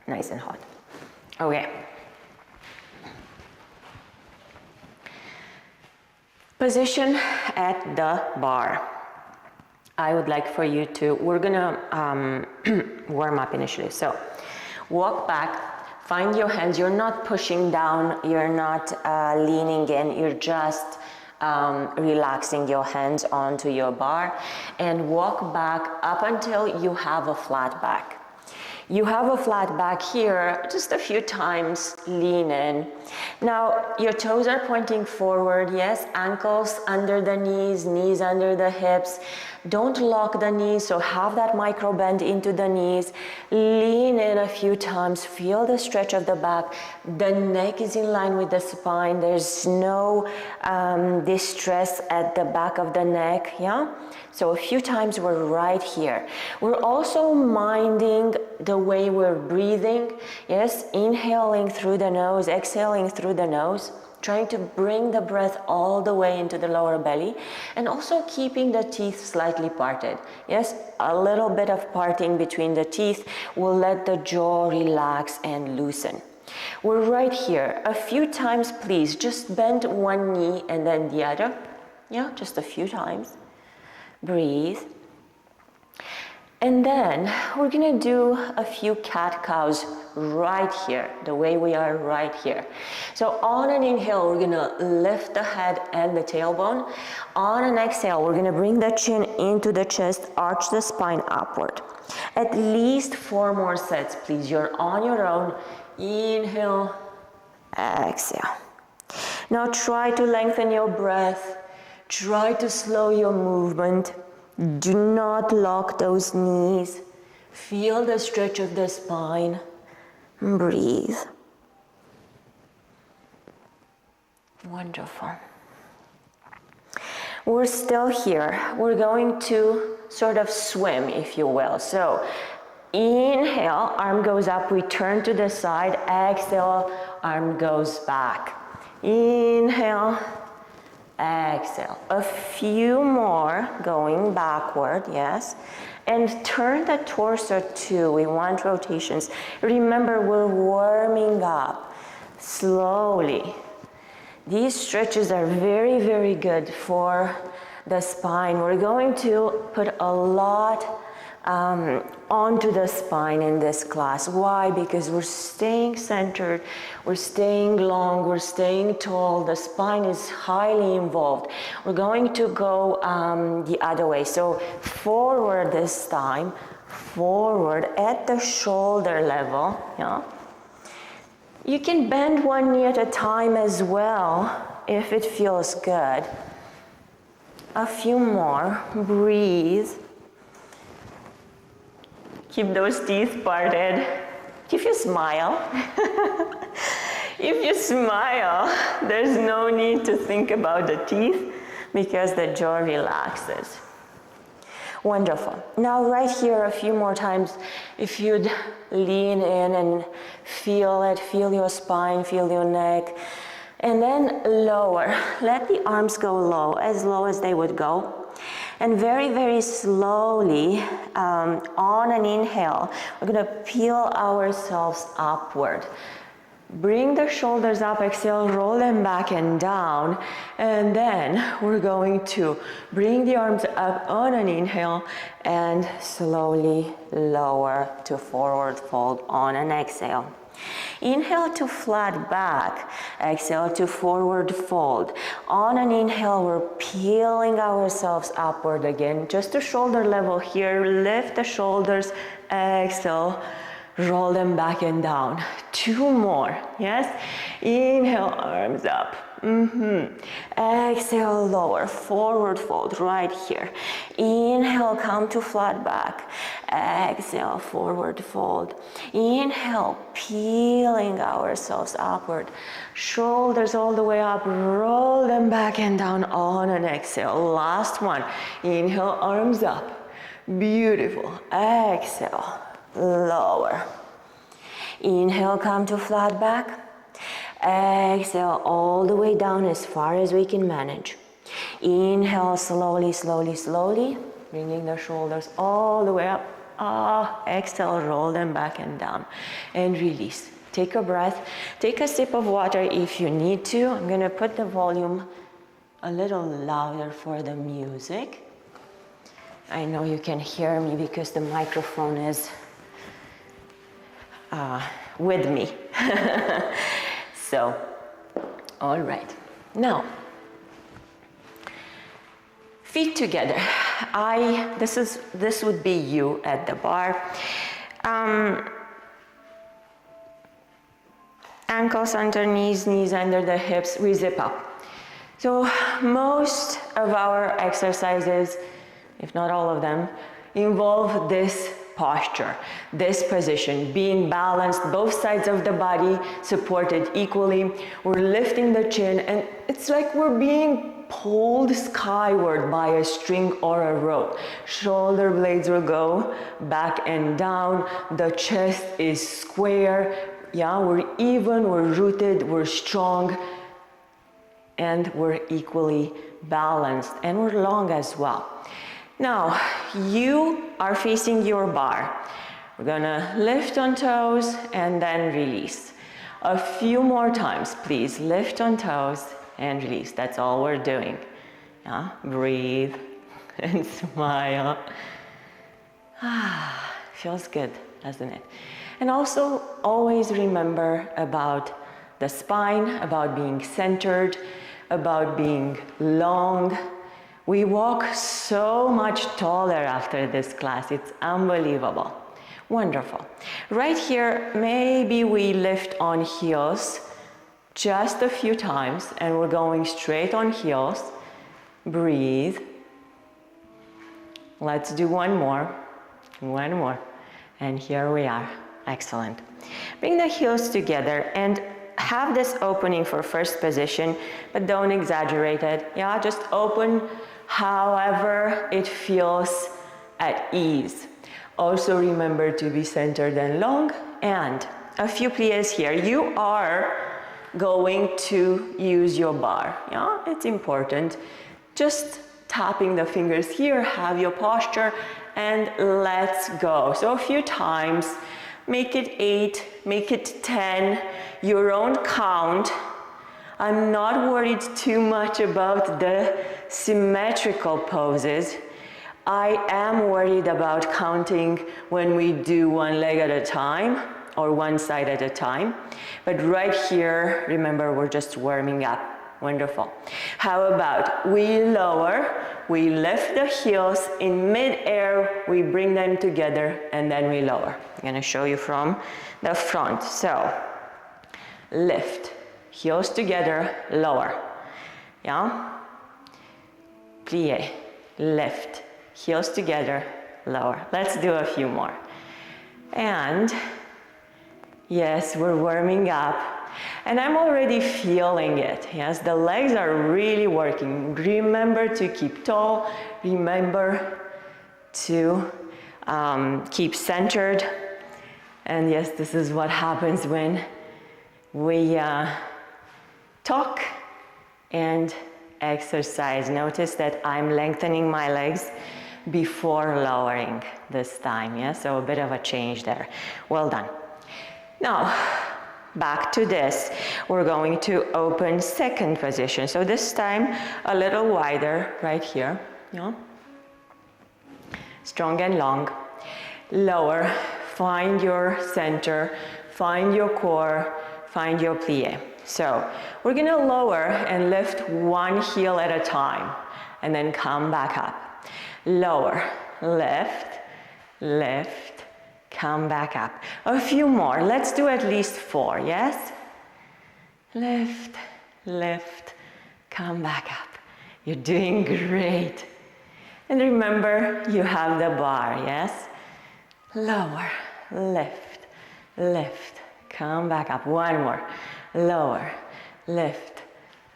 Nice and hot. Okay. Position at the bar. I would like for you to, we're gonna warm up initially. So walk back, find your hands. You're not pushing down, you're not leaning in, you're just relaxing your hands onto your bar and walk back up until you have a flat back. You have a flat back here, just a few times, lean in. Now, your toes are pointing forward, yes, ankles under the knees, knees under the hips. Don't lock the knees, so have that micro bend into the knees. Lean in a few times, feel the stretch of the back. The neck is in line with the spine. There's no distress at the back of the neck, yeah? So a few times we're right here. We're also minding the way we're breathing, yes? Inhaling through the nose, exhaling through the nose. Trying to bring the breath all the way into the lower belly and also keeping the teeth slightly parted. Yes, a little bit of parting between the teeth will let the jaw relax and loosen. We're right here. A few times, please, just bend one knee and then the other. Yeah, just a few times. Breathe. And then we're gonna do a few cat-cows right here, the way we are right here. So on an inhale, we're gonna lift the head and the tailbone. On an exhale, we're gonna bring the chin into the chest, arch the spine upward. At least 4 more sets, please. You're on your own. Inhale, exhale. Now try to lengthen your breath. Try to slow your movement. Do not lock those knees. Feel the stretch of the spine. Breathe. Wonderful. We're still here. We're going to sort of swim, if you will. So inhale, arm goes up, we turn to the side. Exhale, arm goes back. Inhale. Exhale. A few more going backward, yes. And turn the torso too. We want rotations. Remember, we're warming up slowly. These stretches are very, very good for the spine. We're going to put a lot onto the spine in this class. Why? Because we're staying centered, we're staying long, we're staying tall. The spine is highly involved. We're going to go the other way. So forward this time, forward at the shoulder level. Yeah. You can bend one knee at a time as well if it feels good. A few more. Breathe. Keep those teeth parted. If you smile, there's no need to think about the teeth because the jaw relaxes. Wonderful. Now right here a few more times, if you'd lean in and feel it, feel your spine, feel your neck, and then lower. Let the arms go low as they would go. And very, very slowly, on an inhale, we're gonna peel ourselves upward. Bring the shoulders up, exhale, roll them back and down. And then we're going to bring the arms up on an inhale and slowly lower to forward fold on an exhale. Inhale to flat back, exhale to forward fold. On an inhale, we're peeling ourselves upward again, just to shoulder level here. Lift the shoulders, exhale, roll them back and down. 2 more, yes? Inhale, arms up. Exhale, lower, forward fold right here. Inhale, come to flat back. Exhale, forward fold. Inhale, peeling ourselves upward. Shoulders all the way up, roll them back and down on an exhale. Last one. Inhale, arms up. Beautiful. Exhale, lower. Inhale, come to flat back. Exhale all the way down as far as we can manage. Inhale, slowly, slowly, slowly, bringing the shoulders all the way up. Exhale, roll them back and down. And release. Take a breath. Take a sip of water if you need to. I'm gonna put the volume a little louder for the music. I know you can hear me because the microphone is with me. So, all right. Now, feet together. This would be you at the bar. Ankles under knees, knees under the hips, we zip up. So most of our exercises, if not all of them, involve this posture, this position, being balanced, both sides of the body supported equally. We're lifting the chin, and it's like we're being pulled skyward by a string or a rope. Shoulder blades will go back and down. The chest is square. Yeah, we're even, we're rooted, we're strong, and we're equally balanced, and we're long as well. Now, you are facing your bar. We're gonna lift on toes and then release. A few more times, please. Lift on toes and release. That's all we're doing. Yeah, breathe and smile. Feels good, doesn't it? And also, always remember about the spine, about being centered, about being long. We walk so much taller after this class. It's unbelievable. Wonderful. Right here, maybe we lift on heels just a few times, and we're going straight on heels. Breathe. Let's do one more. One more. And here we are. Excellent. Bring the heels together and have this opening for first position, but don't exaggerate it. Yeah, just open however it feels at ease. Also remember to be centered and long, and a few pliés here. You are going to use your bar. Yeah, it's important. Just tapping the fingers here, have your posture, and let's go. So a few times, make it 8, make it 10, your own count. I'm not worried too much about the symmetrical poses. I am worried about counting when we do one leg at a time or one side at a time. But right here, remember, we're just warming up. Wonderful. How about we lower, we lift the heels in mid-air, we bring them together, and then we lower. I'm gonna show you from the front. So, lift. Heels together, lower. Yeah? Plie, lift. Heels together, lower. Let's do a few more. And yes, we're warming up. And I'm already feeling it. Yes, the legs are really working. Remember to keep tall. Remember to keep centered. And yes, this is what happens when we talk and exercise. Notice that I'm lengthening my legs before lowering this time. Yeah, so a bit of a change there. Well done. Now, back to this. We're going to open second position. So this time a little wider right here. Yeah. Strong and long. Lower. Find your center. Find your core. Find your plie. So we're gonna lower and lift one heel at a time and then come back up. Lower, lift, lift, come back up. A few more. Let's do at least 4, yes? Lift, lift, come back up. You're doing great. And remember, you have the bar, yes? Lower, lift, lift, come back up. One more. Lower, lift,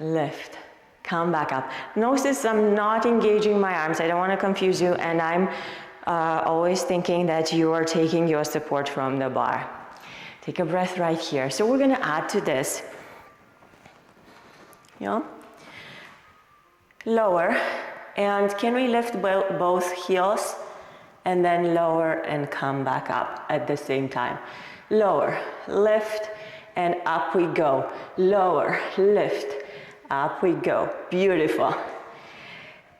lift, come back up. Notice I'm not engaging my arms. I don't want to confuse you, and I'm always thinking that you are taking your support from the bar. Take a breath right here. So we're going to add to this. Yeah. Lower, and can we lift both heels and then lower and come back up at the same time. Lower, lift, and up we go. Lower, lift, up we go. Beautiful.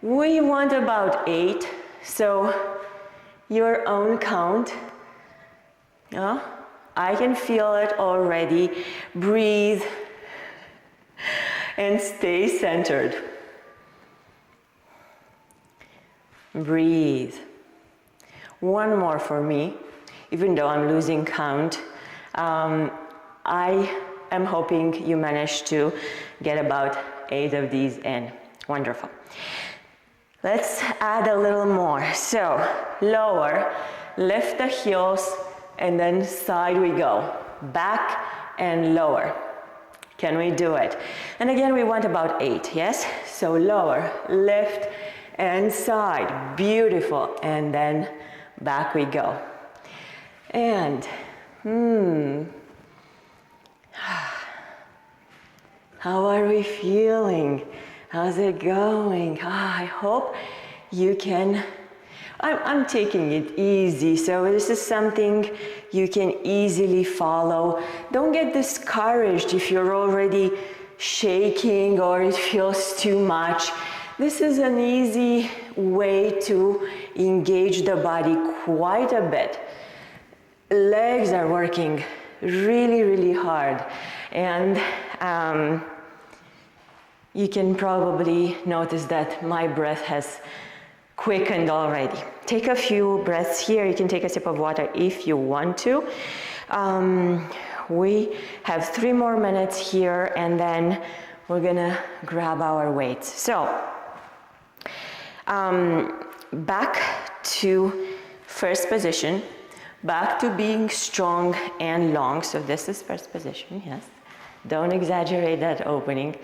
We want about 8, so your own count. Yeah? I can feel it already. Breathe and stay centered. Breathe. One more for me, even though I'm losing count. I am hoping you manage to get about 8 of these in. Wonderful. Let's add a little more. So lower, lift the heels, and then side we go. Back and lower. Can we do it? And again, we want about 8, yes? So lower, lift, and side. Beautiful. And then back we go. And, how are we feeling? How's it going? I hope you can, I'm taking it easy, so this is something you can easily follow. Don't get discouraged if you're already shaking or it feels too much. This is an easy way to engage the body quite a bit. Legs are working really, really hard, and you can probably notice that my breath has quickened already. Take a few breaths here. You can take a sip of water if you want to. We have 3 more minutes here, and then we're gonna grab our weights. So, back to first position, back to being strong and long. So this is first position, yes. Don't exaggerate that opening.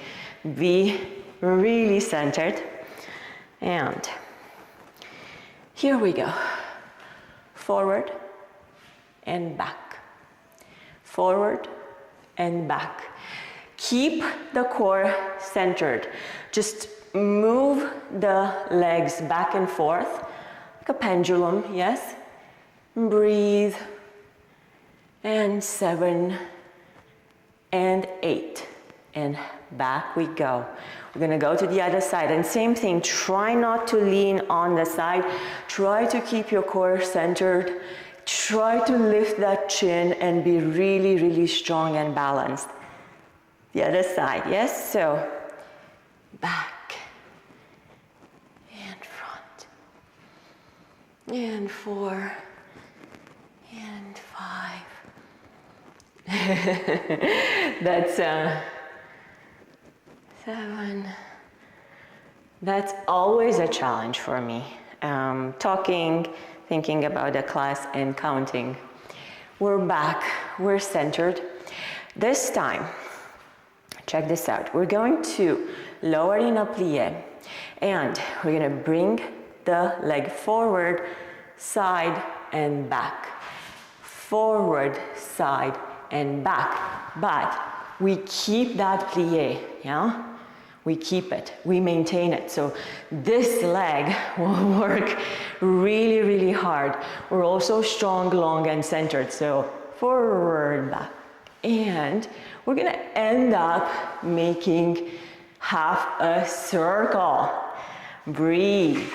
Be really centered. And here we go. Forward and back. Forward and back. Keep the core centered. Just move the legs back and forth like a pendulum, yes? Breathe. And 7 and 8. And back we go. We're gonna go to the other side, and same thing, try not to lean on the side. Try to keep your core centered. Try to lift that chin and be really, really strong and balanced. The other side, yes? So, back and front. And 4 and 5. That's 7. That's always a challenge for me. Talking, thinking about the class, and counting. We're back, we're centered. This time, check this out. We're going to lower in a plie, and we're gonna bring the leg forward, side and back. Forward, side and back. But we keep that plie, yeah? We keep it, we maintain it. So this leg will work really, really hard. We're also strong, long, and centered. So forward, back. And we're gonna end up making half a circle. Breathe.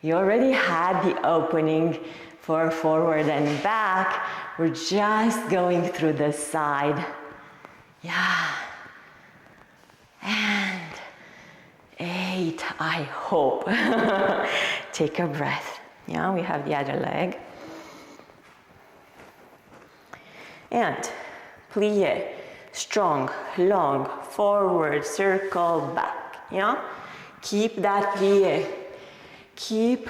You already had the opening for forward and back. We're just going through the side. Yeah. And 8, I hope. Take a breath. Yeah, we have the other leg. And plie, strong, long, forward, circle, back. Yeah? Keep that plie. Keep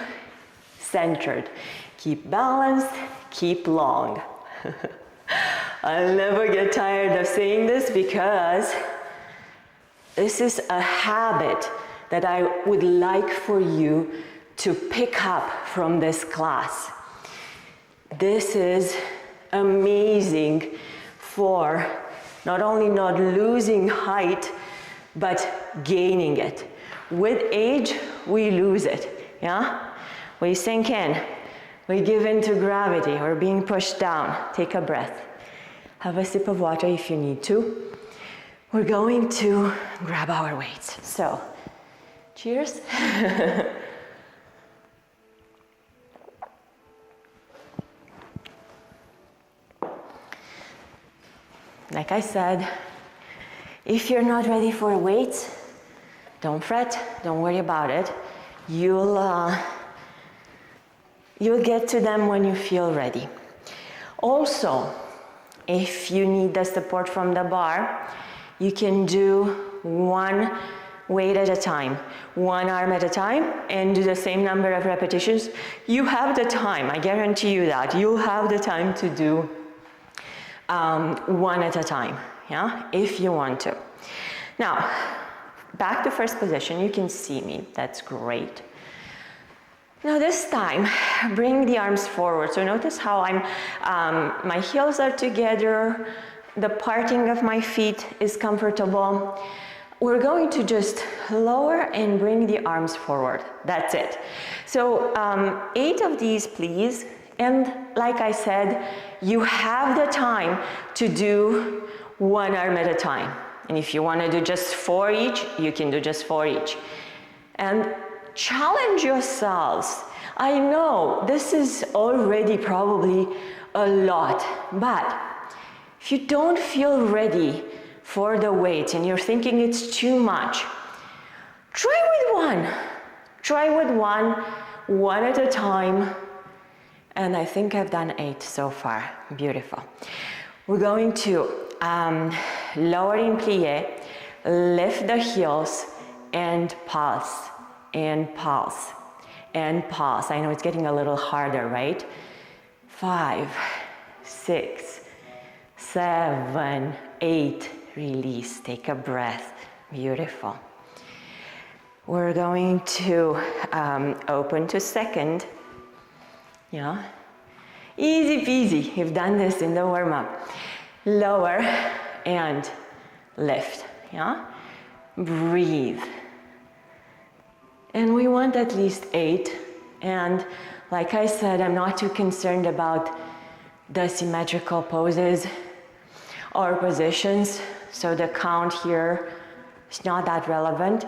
centered. Keep balanced, keep long. I'll never get tired of saying this because this is a habit that I would like for you to pick up from this class. This is amazing for not only not losing height, but gaining it. With age, we lose it, yeah? We sink in, We give in to gravity. We're being pushed down. Take a breath. Have a sip of water if you need to. We're going to grab our weights. So, cheers. Like I said, if you're not ready for weights, don't fret, don't worry about it. You'll get to them when you feel ready. Also, if you need the support from the bar, you can do one weight at a time, one arm at a time, and do the same number of repetitions. You have the time, I guarantee you that. You'll have the time to do one at a time, yeah, if you want to. Now, back to first position. You can see me, that's great. Now this time, bring the arms forward. So notice how my heels are together, the parting of my feet is comfortable. We're going to just lower and bring the arms forward. That's it. So 8 of these, please. And like I said, you have the time to do one arm at a time. And if you want to do just 4 each, you can do just 4 each. And challenge yourselves. I know this is already probably a lot, but if you don't feel ready for the weight and you're thinking it's too much, try with one. Try with one at a time. And I think I've done 8 so far. Beautiful. We're going to lower in plie, lift the heels, and pulse, and pulse, and pulse. I know it's getting a little harder, right? 5, 6, 7, 8. Release. Take a breath. Beautiful. We're going to open to second. Yeah, easy peasy. You've done this in the warm-up. Lower and lift. Yeah, breathe. And we want at least 8. And like I said, I'm not too concerned about the symmetrical poses or positions. So the count here is not that relevant.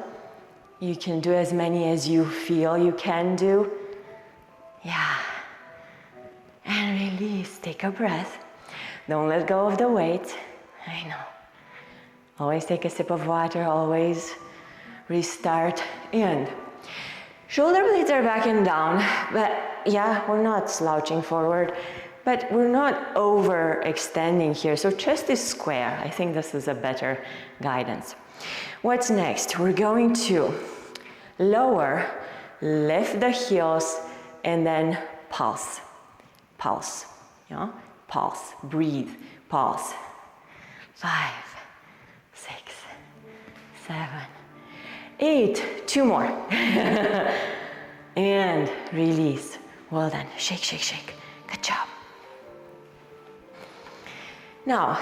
You can do as many as you feel you can do. Yeah. And release, take a breath. Don't let go of the weight. I know. Always take a sip of water, always restart. And shoulder blades are back and down, but yeah, we're not slouching forward, but we're not overextending here. So chest is square. I think this is a better guidance. What's next? We're going to lower, lift the heels, and then pulse. Pulse, yeah, pulse, breathe, pulse. 5, 6, 7, 8, 2 more. And release. Well done. Shake, shake, shake. Good job. Now,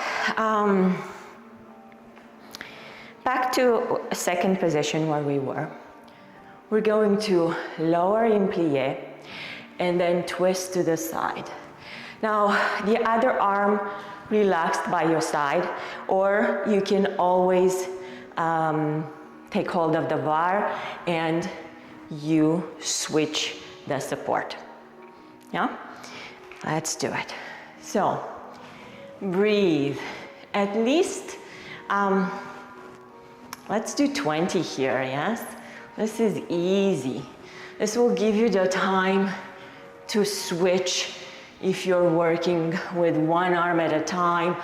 back to second position where we were. We're going to lower in plie and then twist to the side. Now, the other arm relaxed by your side, or you can always take hold of the bar and you switch the support. Yeah? Let's do it. So, breathe. At least, let's do 20 here, yes? This is easy. This will give you the time to switch if you're working with one arm at a time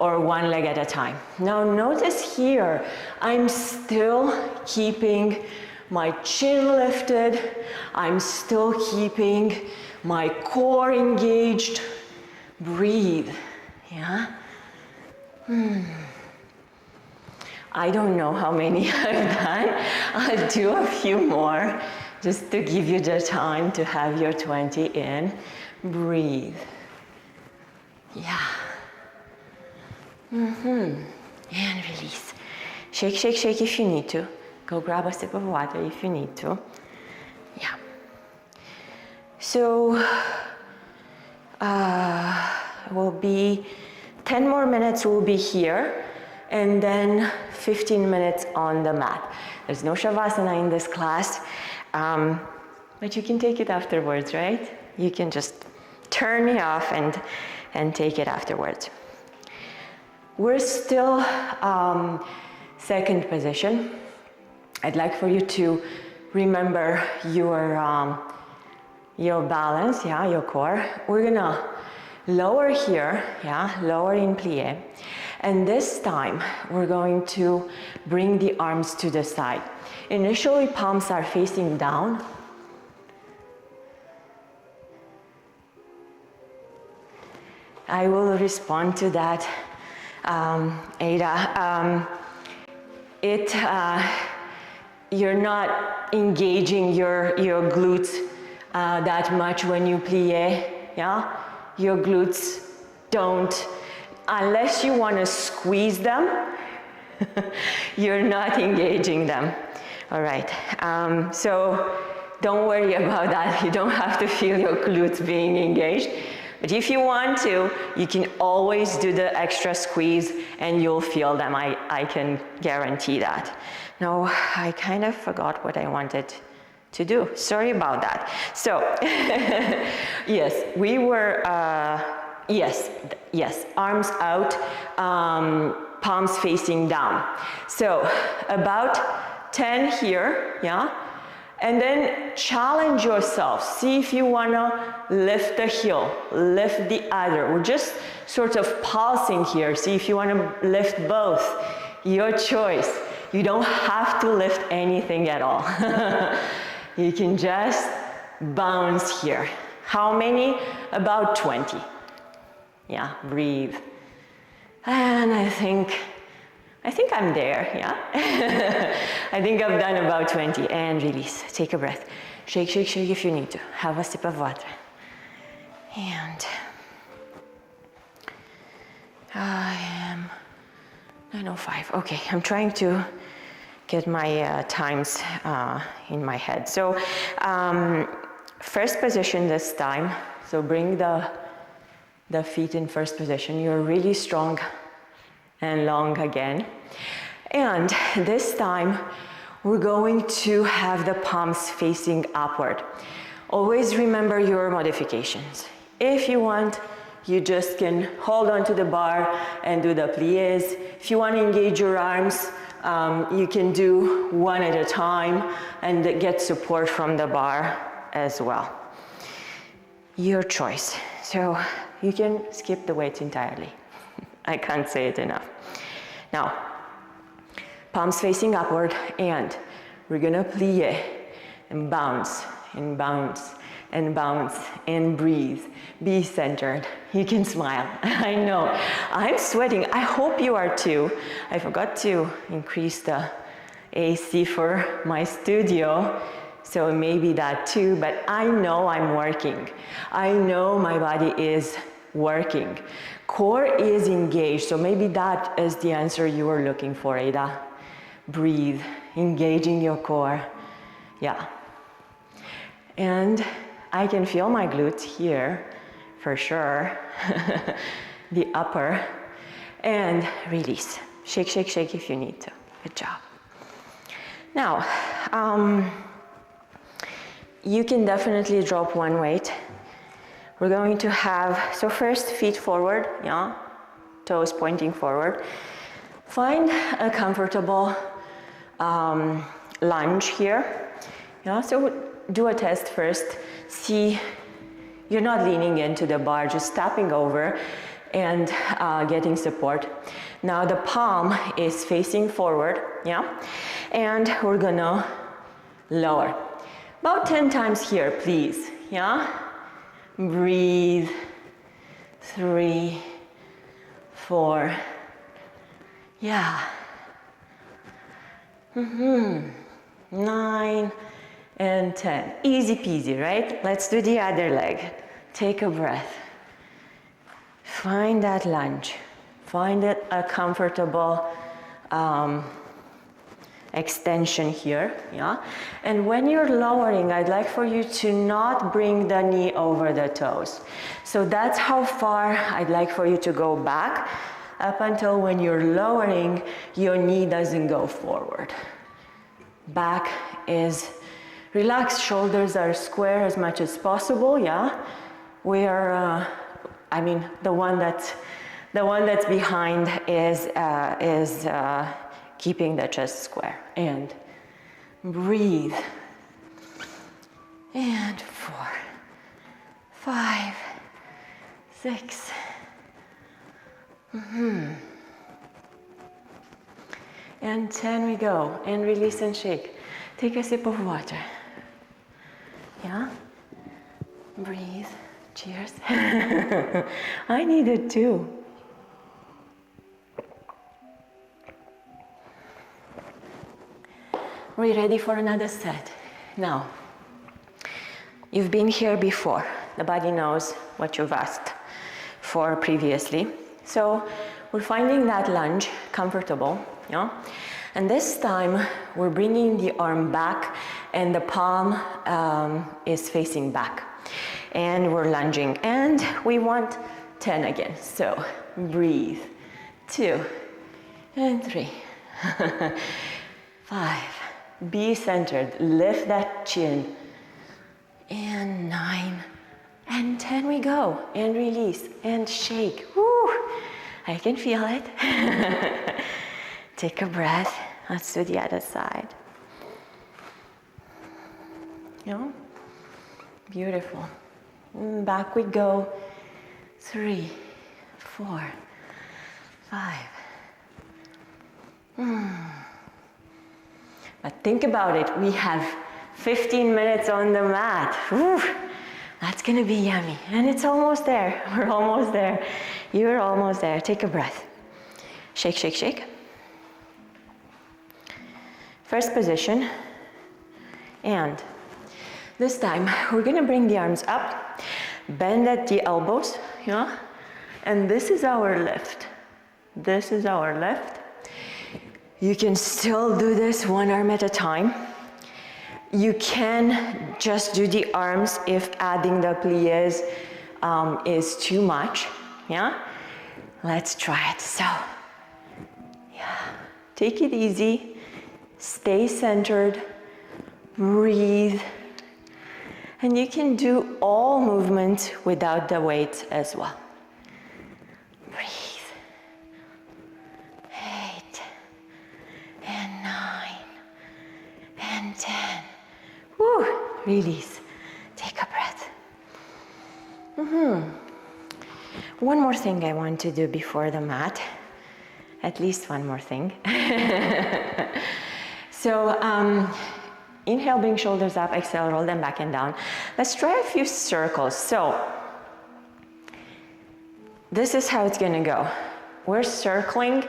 or one leg at a time. Now notice here, I'm still keeping my chin lifted. I'm still keeping my core engaged. Breathe, yeah? I don't know how many I've done. I'll do a few more just to give you the time to have your 20 in. Breathe. Yeah. And release. Shake, shake, shake if you need to. Go grab a sip of water if you need to. Yeah. So Will be 10 more minutes will be here, and then 15 minutes on the mat. There's no Shavasana in this class, but you can take it afterwards, right? You can just turn me off and take it afterwards. We're still second position. I'd like for you to remember your balance, your core. We're gonna lower here, lower in plie. And this time, we're going to bring the arms to the side. Initially, palms are facing down. I will respond to that, Ada. You're not engaging your glutes that much when you plie, Your glutes don't, unless you want to squeeze them, you're not engaging them. All right, so don't worry about that. You don't have to feel your glutes being engaged. But if you want to, you can always do the extra squeeze and you'll feel them. I can guarantee that. No, I kind of forgot what I wanted to do. Sorry about that. So, yes, we were, yes, arms out, palms facing down. So, about 10 here, And then challenge yourself. See if you wanna lift the heel, lift the other. We're just sort of pulsing here. See if you wanna lift both. Your choice. You don't have to lift anything at all. You can just bounce here. How many? About 20. Yeah, breathe. And I think I'm there, I think I've done about 20. And release. Take a breath. Shake, shake, shake if you need to. Have a sip of water. And I am 9:05. Okay, I'm trying to get my times in my head. So first position this time. So bring the feet in first position. You're really strong and long again. And this time we're going to have the palms facing upward. Always remember your modifications. If you want, you just can hold on to the bar and do the pliés. If you want to engage your arms, you can do one at a time and get support from the bar as well. Your choice. So you can skip the weights entirely. I can't say it enough. Now, palms facing upward, and we're gonna plie and bounce and bounce and bounce and breathe. Be centered. You can smile. I know. I'm sweating. I hope you are too. I forgot to increase the AC for my studio, so maybe that too, but I know I'm working. I know my body is working. Core is engaged, so maybe that is the answer you were looking for, Ada. Breathe, engaging your core. Yeah. And I can feel my glutes here, for sure. The upper. And release. Shake, shake, shake if you need to. Good job. Now, you can definitely drop one weight. We're going to have, so first feet forward, toes pointing forward. Find a comfortable lunge here. So do a test first. See, you're not leaning into the bar, just tapping over and getting support. Now the palm is facing forward, and we're gonna lower. About 10 times here, please, Breathe. 3, 4. 9 and 10. Easy peasy, right? Let's do the other leg. Take a breath. Find that lunge. Find it a comfortable extension here, yeah? And when you're lowering, I'd like for you to not bring the knee over the toes. So that's how far I'd like for you to go back, up until when you're lowering, your knee doesn't go forward. Back is relaxed, shoulders are square as much as possible, yeah? We are, I mean, the one that's behind is keeping the chest square. And breathe. And 4, 5, 6. And 10 we go. And release and shake. Take a sip of water. Yeah? Breathe. Cheers. I need it too. We're ready for another set. Now, you've been here before. The body knows what you've asked for previously. So we're finding that lunge comfortable, yeah? And this time we're bringing the arm back and the palm is facing back. And we're lunging. And we want 10 again. So breathe. 2 and 3. 5. Be centered, lift that chin. And 9 and 10 we go. And release and shake. Woo! I can feel it. Take a breath. Let's do the other side. Yeah? Beautiful. Back we go. 3, 4, 5. But think about it, we have 15 minutes on the mat. Whew, that's gonna be yummy. And it's almost there, we're almost there. You're almost there, take a breath. Shake, shake, shake. First position. And this time, we're gonna bring the arms up, bend at the elbows, yeah? And this is our lift. This is our lift. You can still do this one arm at a time. You can just do the arms if adding the pliés is too much, yeah? Let's try it. So, yeah, take it easy, stay centered, breathe, and you can do all movements without the weight as well. Breathe. 8 and 9 and 10. Woo, release. Take a breath. One more thing I want to do before the mat. At least one more thing. So, inhale, bring shoulders up, exhale, roll them back and down. Let's try a few circles. So, this is how it's gonna go. We're circling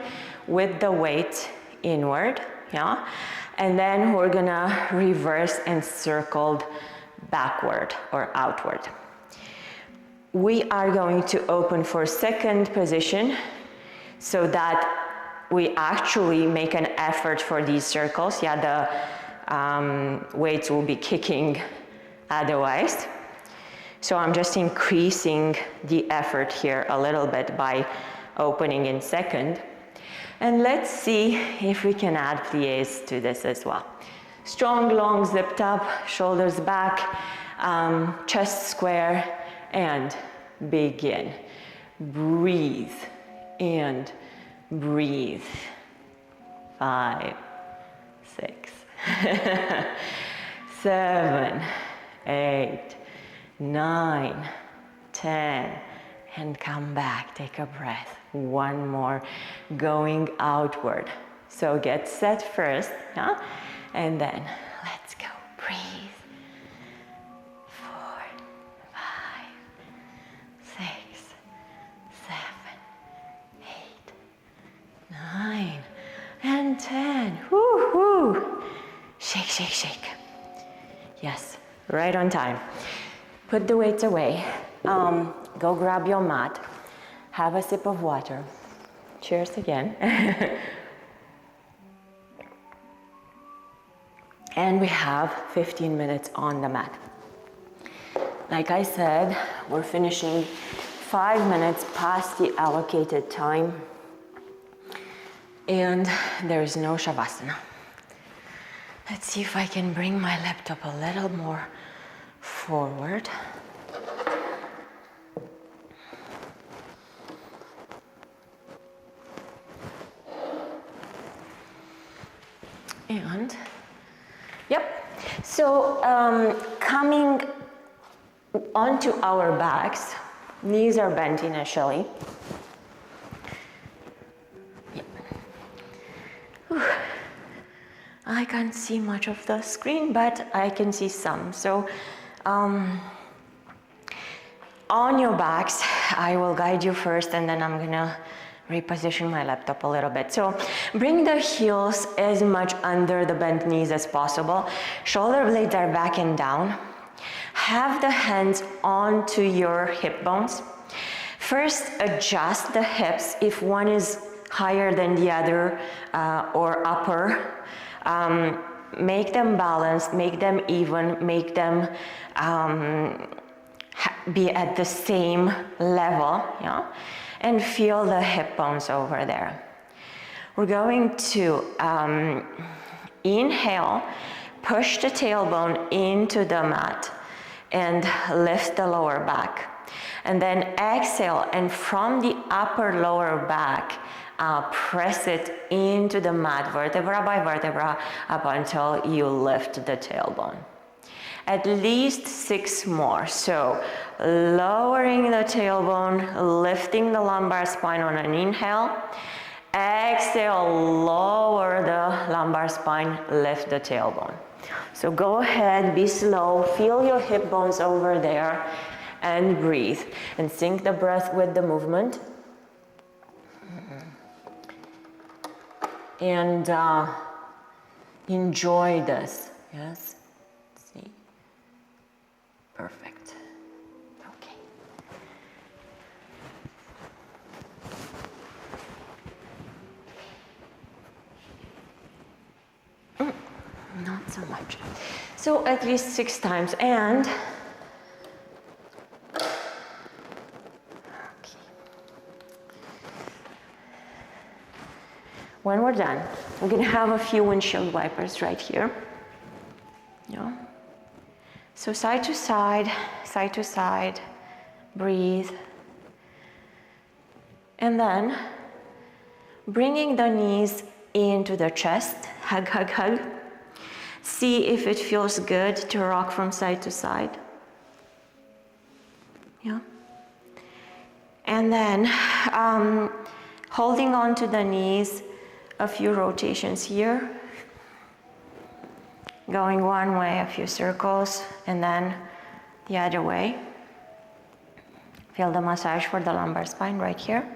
with the weight inward, yeah? And then we're gonna reverse and circle backward or outward. We are going to open for second position so that we actually make an effort for these circles. Yeah, the weights will be kicking otherwise. So I'm just increasing the effort here a little bit by opening in second. And let's see if we can add pliés to this as well. Strong, long, zipped up, shoulders back, chest square, and begin. Breathe and breathe. 5, 6, 7, 8, 9, 10, and come back. Take a breath. One more, going outward. So get set first, yeah? And then let's go. Breathe. 4, 5, 6, 7, 8, 9, and 10. Woo, woo. Shake, shake, shake. Yes, right on time. Put the weights away. Go grab your mat. Have a sip of water. Cheers again. and we have 15 minutes on the mat. Like I said, we're finishing 5 minutes past the allocated time, and there is no shavasana. Let's see if I can bring my laptop a little more forward. And, yep, so coming onto our backs, knees are bent initially. Yep. I can't see much of the screen, but I can see some. So on your backs, I will guide you first, and then I'm gonna reposition my laptop a little bit. So bring the heels as much under the bent knees as possible. Shoulder blades are back and down. Have the hands onto your hip bones. First, adjust the hips if one is higher than the other or upper. Make them balanced, make them even, make them be at the same level, yeah? And feel the hip bones over there. We're going to inhale, push the tailbone into the mat and lift the lower back. And then exhale, and from the upper lower back, press it into the mat, vertebra by vertebra, up until you lift the tailbone. At least 6 more. So lowering the tailbone, lifting the lumbar spine on an inhale. Exhale, lower the lumbar spine, lift the tailbone. So go ahead, be slow, feel your hip bones over there, and breathe. And sync the breath with the movement. And enjoy this, yes? See? Perfect. Okay. Not so much. So at least 6 times, and when we're done, we're gonna have a few windshield wipers right here. Yeah. So side to side, breathe. And then bringing the knees into the chest, hug, hug, hug. See if it feels good to rock from side to side. Yeah. And then holding on to the knees, a few rotations here. Going one way, a few circles, and then the other way. Feel the massage for the lumbar spine right here.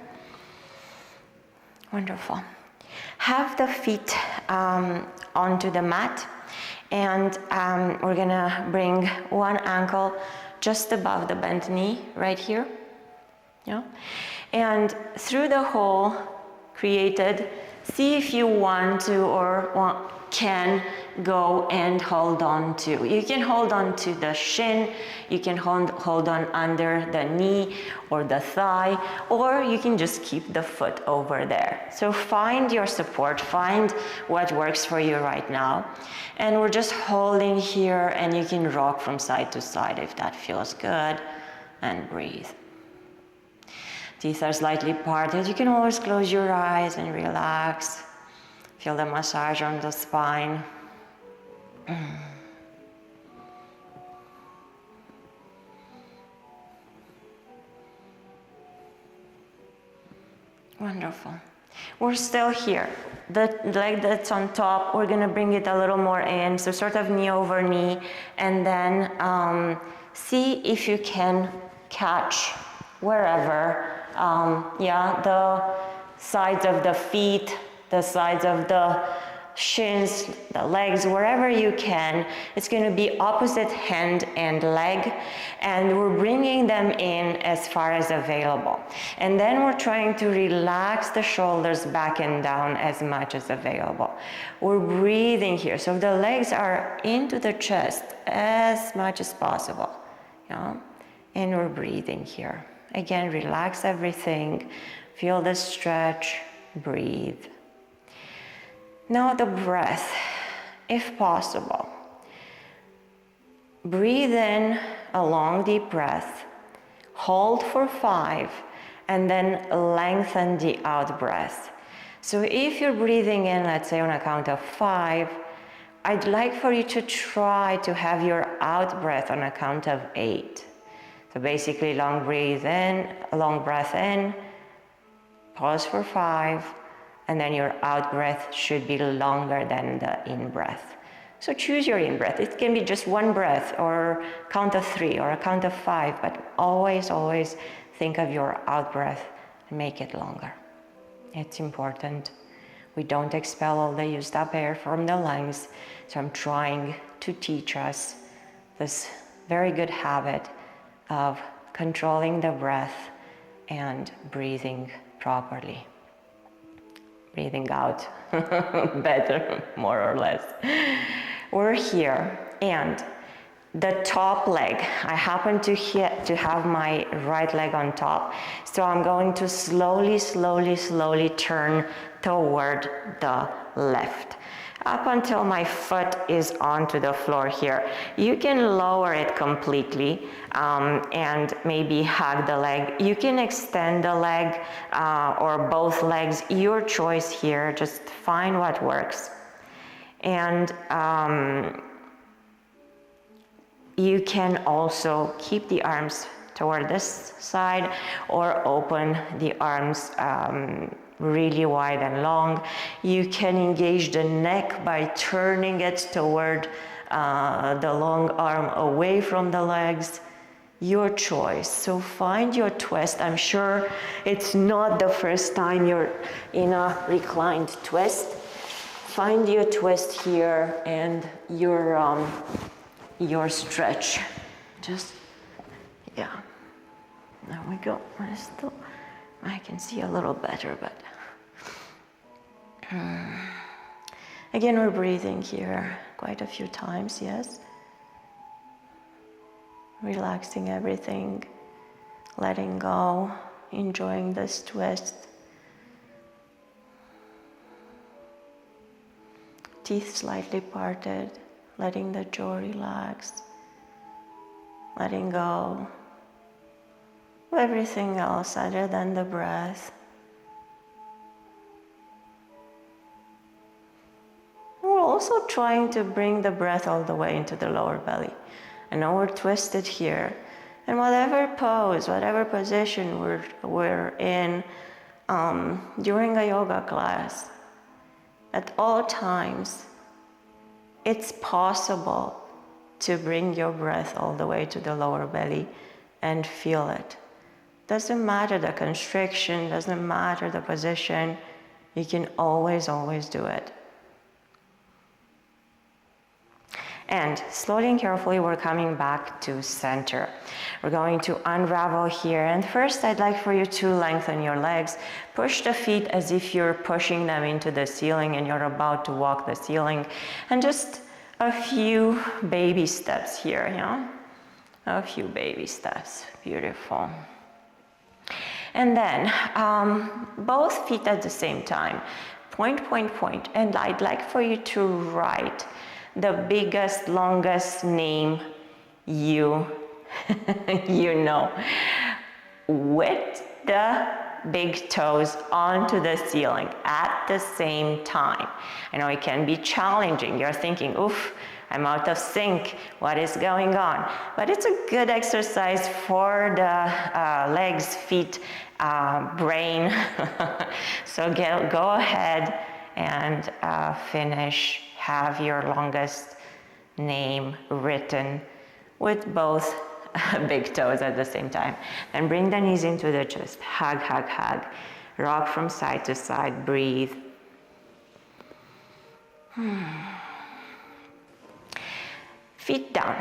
Wonderful. Have the feet onto the mat, and we're gonna bring one ankle just above the bent knee right here. Yeah? And through the hole created, see if you want to or can go and hold on to. You can hold on to the shin, you can hold on under the knee or the thigh, or you can just keep the foot over there. So find your support, find what works for you right now. And we're just holding here, and you can rock from side to side if that feels good, and breathe. Teeth are slightly parted. You can always close your eyes and relax. Feel the massage on the spine. Wonderful. We're still here. The leg that's on top, we're gonna bring it a little more in, so sort of knee over knee, and then see if you can catch wherever, the sides of the feet, the sides of the shins, the legs, wherever you can. It's going to be opposite hand and leg, and we're bringing them in as far as available. And then we're trying to relax the shoulders back and down as much as available. We're breathing here, so the legs are into the chest as much as possible, yeah? And we're breathing here. Again, relax everything, feel the stretch, breathe. Now the breath, if possible. Breathe in a long deep breath, hold for 5, and then lengthen the out breath. So if you're breathing in, let's say on a count of 5, I'd like for you to try to have your out breath on a count of 8. So basically long breath in, pause for 5, and then your out breath should be longer than the in breath. So choose your in breath. It can be just one breath or count of 3 or a count of 5, but always, always think of your out breath and make it longer. It's important. We don't expel all the used up air from the lungs, so I'm trying to teach us this very good habit of controlling the breath and breathing properly. Breathing out better, more or less. We're here, and the top leg, I happen to have my right leg on top, so I'm going to slowly turn toward the left, up until my foot is onto the floor here. You can lower it completely and maybe hug the leg. You can extend the leg or both legs, your choice here. Just find what works. And you can also keep the arms toward this side or open the arms really wide and long. You can engage the neck by turning it toward the long arm away from the legs. Your choice. So find your twist. I'm sure it's not the first time you're in a reclined twist. Find your twist here and your stretch. Just, yeah. There we go. I can see a little better, but again, we're breathing here quite a few times, yes. Relaxing everything, letting go, enjoying this twist. Teeth slightly parted, letting the jaw relax, letting go of everything else other than the breath. We're also trying to bring the breath all the way into the lower belly. I know we're twisted here, and whatever pose, whatever position we're in during a yoga class, at all times, it's possible to bring your breath all the way to the lower belly and feel it. Doesn't matter the constriction, doesn't matter the position, you can always do it. And slowly and carefully, we're coming back to center. We're going to unravel here. And first, I'd like for you to lengthen your legs. Push the feet as if you're pushing them into the ceiling and you're about to walk the ceiling. And just a few baby steps here, yeah? A few baby steps. Beautiful. And then, both feet at the same time. Point. And I'd like for you to write the biggest, longest name you know, with the big toes onto the ceiling at the same time. I know it can be challenging. You're thinking, oof, I'm out of sync. What is going on? But it's a good exercise for the legs, feet, brain. So go ahead and finish. Have your longest name written with both big toes at the same time. Then bring the knees into the chest. Hug. Rock from side to side. Breathe. Feet down.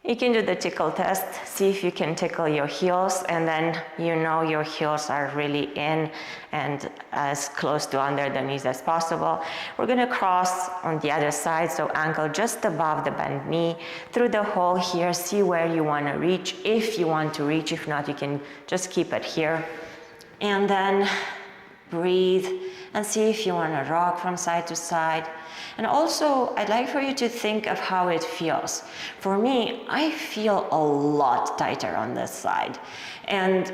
You can do the tickle test, see if you can tickle your heels, and then you know your heels are really in and as close to under the knees as possible. We're gonna cross on the other side, so ankle just above the bent knee, through the hole here, see where you wanna reach, if you want to reach. If not, you can just keep it here. And then breathe and see if you wanna rock from side to side. And also, I'd like for you to think of how it feels. For me, I feel a lot tighter on this side. And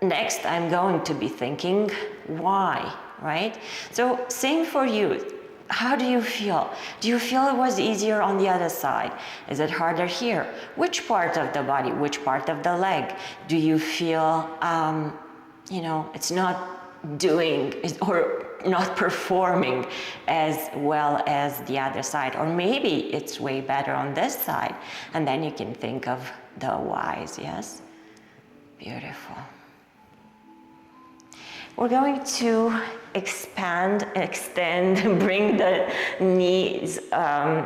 next, I'm going to be thinking, why, right? So same for you. How do you feel? Do you feel it was easier on the other side? Is it harder here? Which part of the body, which part of the leg? Do you feel, it's not doing or not performing as well as the other side, or maybe it's way better on this side, and then you can think of the whys. Yes, beautiful. We're going to expand, extend, bring the knees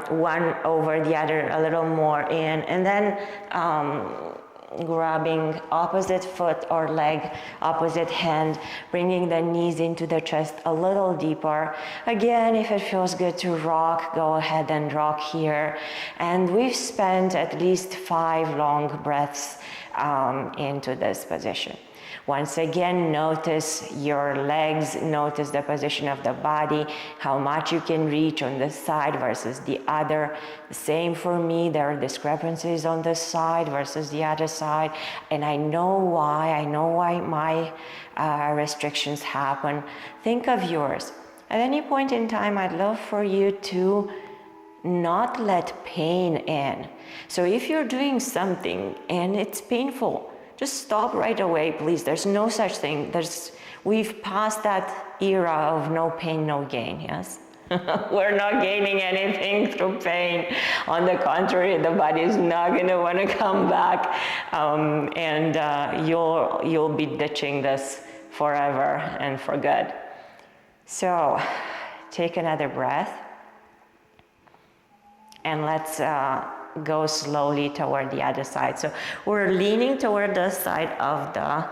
one over the other a little more in, and then grabbing opposite foot or leg, opposite hand, bringing the knees into the chest a little deeper. Again, if it feels good to rock, go ahead and rock here. And we've spent at least 5 long breaths into this position. Once again, notice your legs, notice the position of the body, how much you can reach on this side versus the other. Same for me, there are discrepancies on this side versus the other side, and I know why my restrictions happen. Think of yours. At any point in time, I'd love for you to not let pain in. So if you're doing something and it's painful, just stop right away, please. There's no such thing. We've passed that era of no pain, no gain, yes? We're not gaining anything through pain. On the contrary, the body is not gonna wanna come back, and you'll be ditching this forever and for good. So, take another breath, and let's go slowly toward the other side. So we're leaning toward the side of the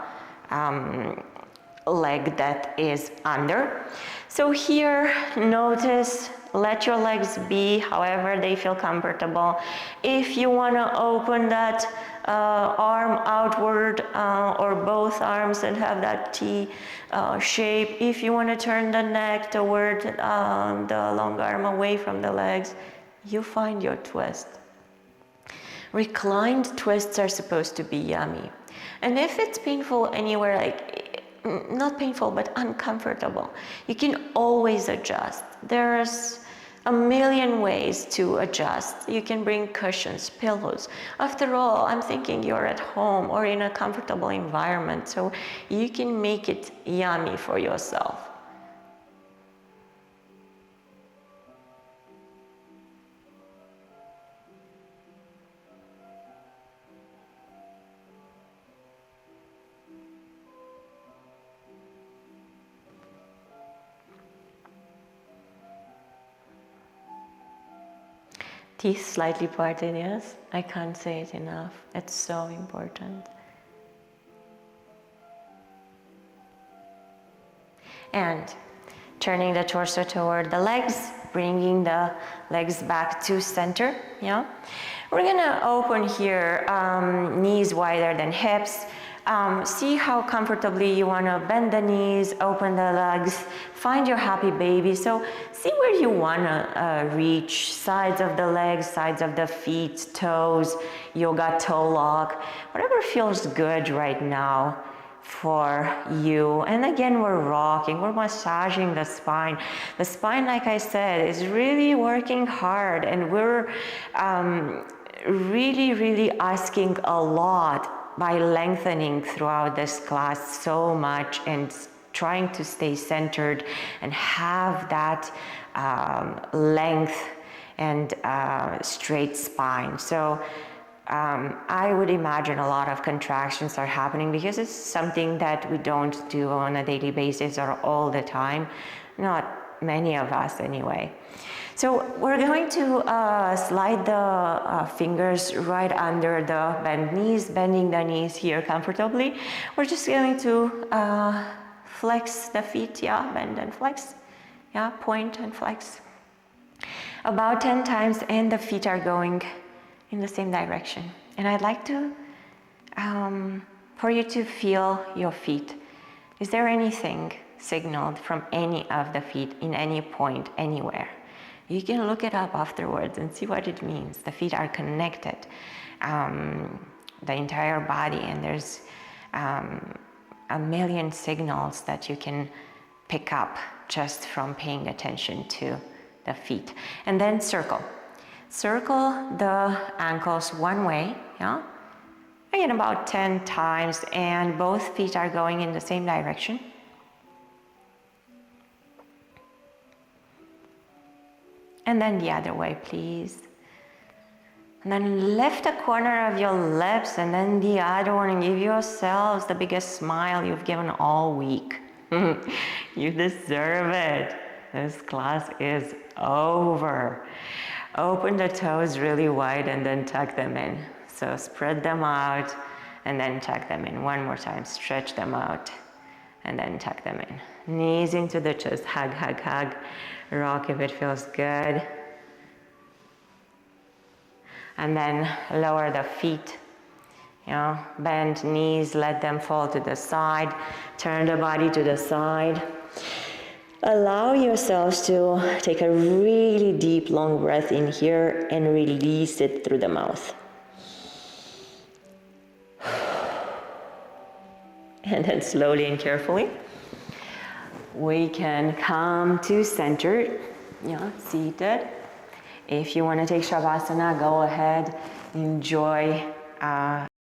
leg that is under. So here, notice, let your legs be however they feel comfortable. If you want to open that arm outward or both arms and have that T shape, if you want to turn the neck toward the long arm away from the legs, you find your twist. Reclined twists are supposed to be yummy. And if it's painful anywhere, like, not painful, but uncomfortable, you can always adjust. There's a million ways to adjust. You can bring cushions, pillows. After all, I'm thinking you're at home or in a comfortable environment, so you can make it yummy for yourself. Teeth slightly parted, yes? I can't say it enough. It's so important. And turning the torso toward the legs, bringing the legs back to center, yeah? We're gonna open here, knees wider than hips. See how comfortably you wanna bend the knees, open the legs, find your happy baby. So see where you wanna reach, sides of the legs, sides of the feet, toes, yoga toe lock, whatever feels good right now for you. And again, we're rocking, we're massaging the spine. The spine, like I said, is really working hard, and we're really asking a lot by lengthening throughout this class so much and trying to stay centered and have that length and straight spine. So I would imagine a lot of contractions are happening because it's something that we don't do on a daily basis or all the time. Not many of us anyway. So we're going to slide the fingers right under the bent knees, bending the knees here comfortably. We're just going to flex the feet, yeah, bend and flex, yeah, point and flex. About 10 times, and the feet are going in the same direction. And I'd like to, for you to feel your feet. Is there anything signaled from any of the feet in any point, anywhere? You can look it up afterwards and see what it means. The feet are connected, the entire body, and there's a million signals that you can pick up just from paying attention to the feet. And then circle. Circle the ankles one way, yeah? Again, about 10 times, and both feet are going in the same direction. And then the other way, please. And then lift the corner of your lips, and then the other one, and give yourselves the biggest smile you've given all week. You deserve it. This class is over. Open the toes really wide and then tuck them in. So spread them out and then tuck them in. One more time, stretch them out and then tuck them in. Knees into the chest, hug, hug, hug. Rock if it feels good. And then lower the feet. You know, bend knees, let them fall to the side. Turn the body to the side. Allow yourselves to take a really deep, long breath in here and release it through the mouth. And then slowly and carefully, we can come to center, seated. If you want to take Shavasana, go ahead, enjoy